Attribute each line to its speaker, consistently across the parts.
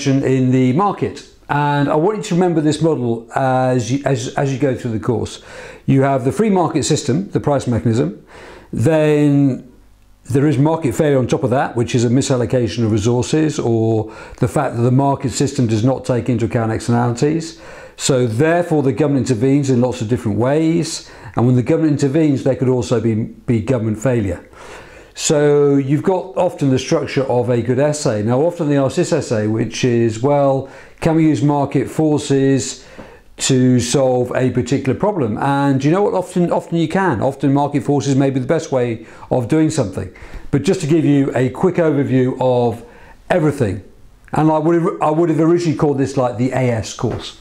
Speaker 1: in the market. And I want you to remember this model as you go through the course. You have the free market system, the price mechanism, then there is market failure on top of that, which is a misallocation of resources, or the fact that the market system does not take into account externalities. So therefore the government intervenes in lots of different ways, and when the government intervenes there could also be government failure. So you've got often the structure of a good essay. Now often they ask this essay, which is, well, can we use market forces to solve a particular problem? And you know what, often you can. Often market forces may be the best way of doing something. But just to give you a quick overview of everything, and I would have originally called this like the AS course.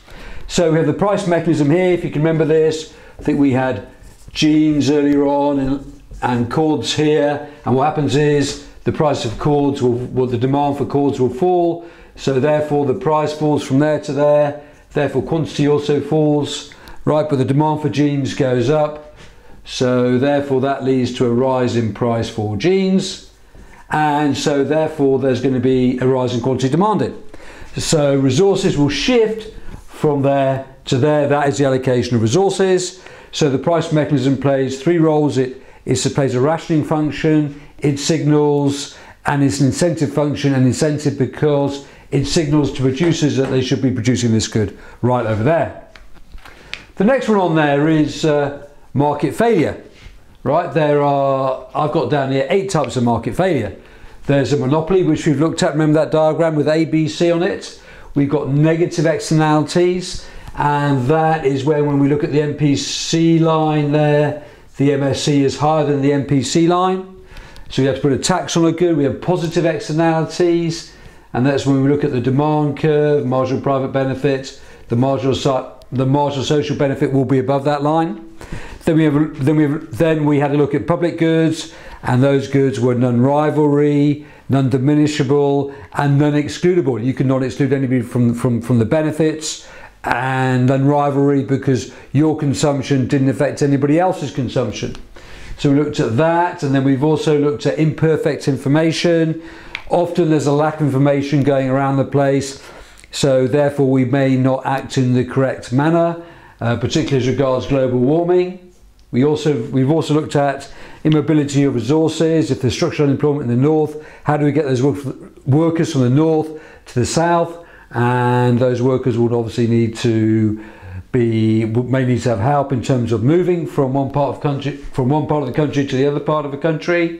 Speaker 1: So we have the price mechanism here, if you can remember this. I think we had genes earlier on and chords here, and what happens is the price of chords the demand for chords will fall, so therefore the price falls from there to there, therefore quantity also falls, right, but the demand for genes goes up, so therefore that leads to a rise in price for genes, and so therefore there's going to be a rise in quantity demanded. So resources will shift from there to there. That is the allocation of resources. So the price mechanism plays three roles. It plays a rationing function, it signals, and it's an incentive function, an incentive because it signals to producers that they should be producing this good right over there. The next one on there is market failure, right? I've got down here 8 types of market failure. There's a monopoly, which we've looked at, remember that diagram with A, B, C on it. We've got negative externalities, and that is when we look at the MPC line there, the MSC is higher than the MPC line. So we have to put a tax on a good. We have positive externalities, and that's when we look at the demand curve, marginal private benefit, the marginal social benefit will be above that line. Then we had a look at public goods, and those goods were non-rivalry, non-diminishable, and non-excludable. You can not exclude anybody from the benefits, and non-rivalry because your consumption didn't affect anybody else's consumption. So we looked at that, and then we've also looked at imperfect information. Often there's a lack of information going around the place, so therefore we may not act in the correct manner, particularly as regards global warming. We've also looked at immobility of resources. If there's structural unemployment in the north, how do we get those workers from the north to the south? And those workers would obviously may need to have help in terms of moving from one part of the country to the other part of the country.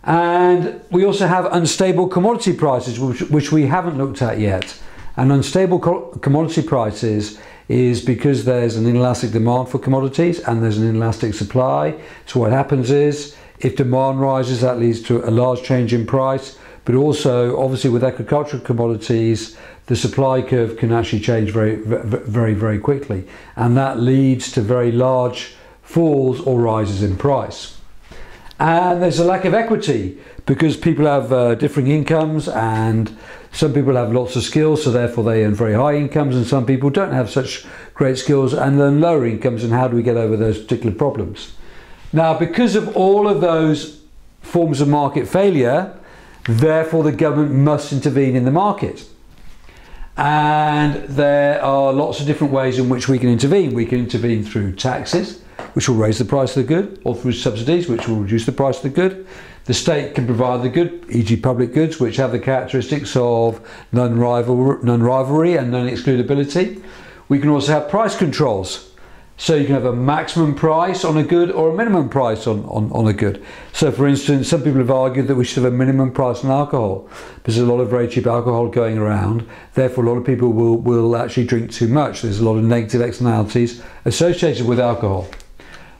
Speaker 1: And we also have unstable commodity prices, which we haven't looked at yet. And unstable commodity prices is because there's an inelastic demand for commodities and there's an inelastic supply. So what happens is, if demand rises, that leads to a large change in price. But also, obviously, with agricultural commodities, the supply curve can actually change very quickly, and that leads to very large falls or rises in price. And there's a lack of equity because people have differing incomes, and some people have lots of skills, so therefore they earn very high incomes, and some people don't have such great skills and earn lower incomes. And how do we get over those particular problems? Now, because of all of those forms of market failure, therefore the government must intervene in the market. And there are lots of different ways in which we can intervene. We can intervene through taxes, which will raise the price of the good, or through subsidies, which will reduce the price of the good. The state can provide the good, e.g. public goods, which have the characteristics of non-rivalry and non-excludability. We can also have price controls. So you can have a maximum price on a good or a minimum price on a good. So for instance, some people have argued that we should have a minimum price on alcohol because there's a lot of very cheap alcohol going around. Therefore, a lot of people will actually drink too much. There's a lot of negative externalities associated with alcohol.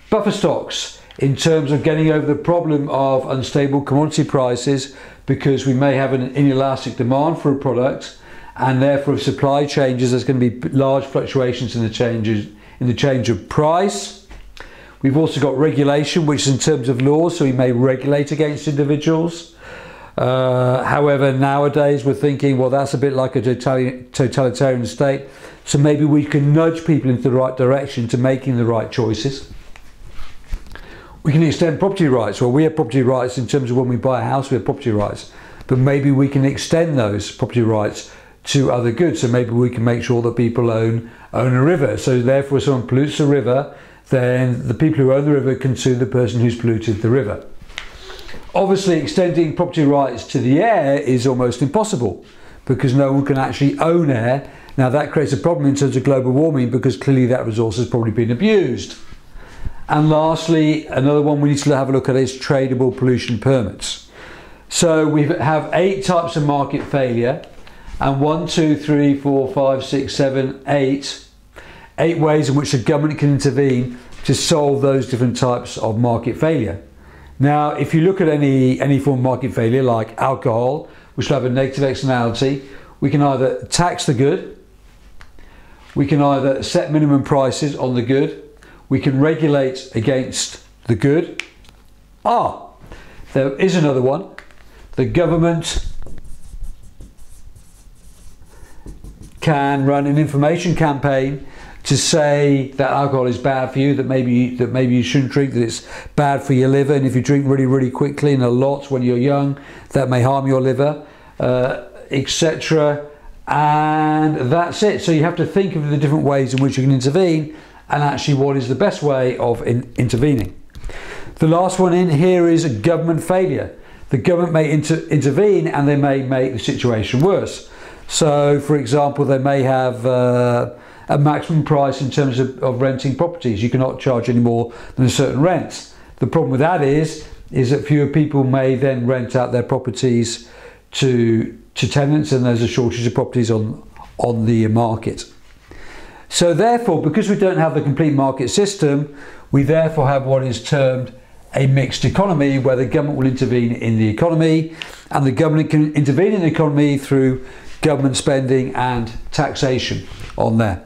Speaker 1: Buffer stocks, in terms of getting over the problem of unstable commodity prices, because we may have an inelastic demand for a product, and therefore if supply changes, there's going to be large fluctuations in the change of price. We've also got regulation, which is in terms of laws, so we may regulate against individuals. However, nowadays we're thinking, well, that's a bit like a totalitarian state, so maybe we can nudge people into the right direction to making the right choices. We can extend property rights. Well, we have property rights in terms of when we buy a house, we have property rights, but maybe we can extend those property rights to other goods. So maybe we can make sure that people own a river. So therefore, if someone pollutes the river, then the people who own the river can sue the person who's polluted the river. Obviously, extending property rights to the air is almost impossible because no one can actually own air. Now that creates a problem in terms of global warming because clearly that resource has probably been abused. And lastly, another one we need to have a look at is tradable pollution permits. So we have 8 types of market failure, and 1, 2, 3, 4, 5, 6, 7, 8 ways in which the government can intervene to solve those different types of market failure. Now, if you look at any form of market failure like alcohol, which will have a negative externality, we can either tax the good, we can either set minimum prices on the good, we can regulate against the good. There is another one. The government can run an information campaign to say that alcohol is bad for you, that maybe you shouldn't drink, that it's bad for your liver, and if you drink really quickly and a lot when you're young, that may harm your liver, etc. And that's it. So you have to think of the different ways in which you can intervene and actually what is the best way of intervening. The last one in here is government failure. The government may intervene and they may make the situation worse. So for example, they may have a maximum price in terms of renting properties. You cannot charge any more than a certain rent. The problem with that is that fewer people may then rent out their properties to tenants, and there's a shortage of properties on the market. So therefore, because we don't have the complete market system, we therefore have what is termed a mixed economy, where the government will intervene in the economy, and the government can intervene in the economy through government spending and taxation on there.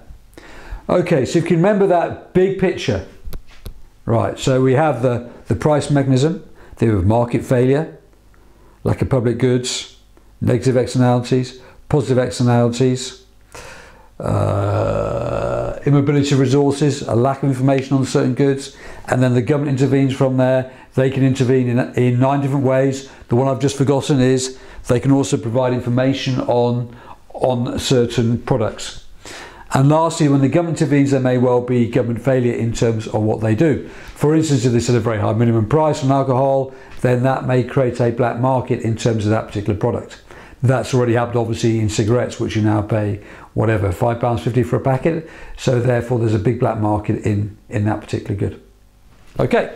Speaker 1: Okay, so if you can remember that big picture, right, so we have the price mechanism, we have market failure, lack of public goods, negative externalities, positive externalities, immobility of resources, a lack of information on certain goods, and then the government intervenes from there. They can intervene in 9 different ways. The one I've just forgotten is they can also provide information on certain products. And lastly, when the government intervenes, there may well be government failure in terms of what they do. For instance, if they set a very high minimum price on alcohol, then that may create a black market in terms of that particular product. That's already happened obviously in cigarettes, which you now pay whatever, £5.50 for a packet. So therefore there's a big black market in that particular good. Okay.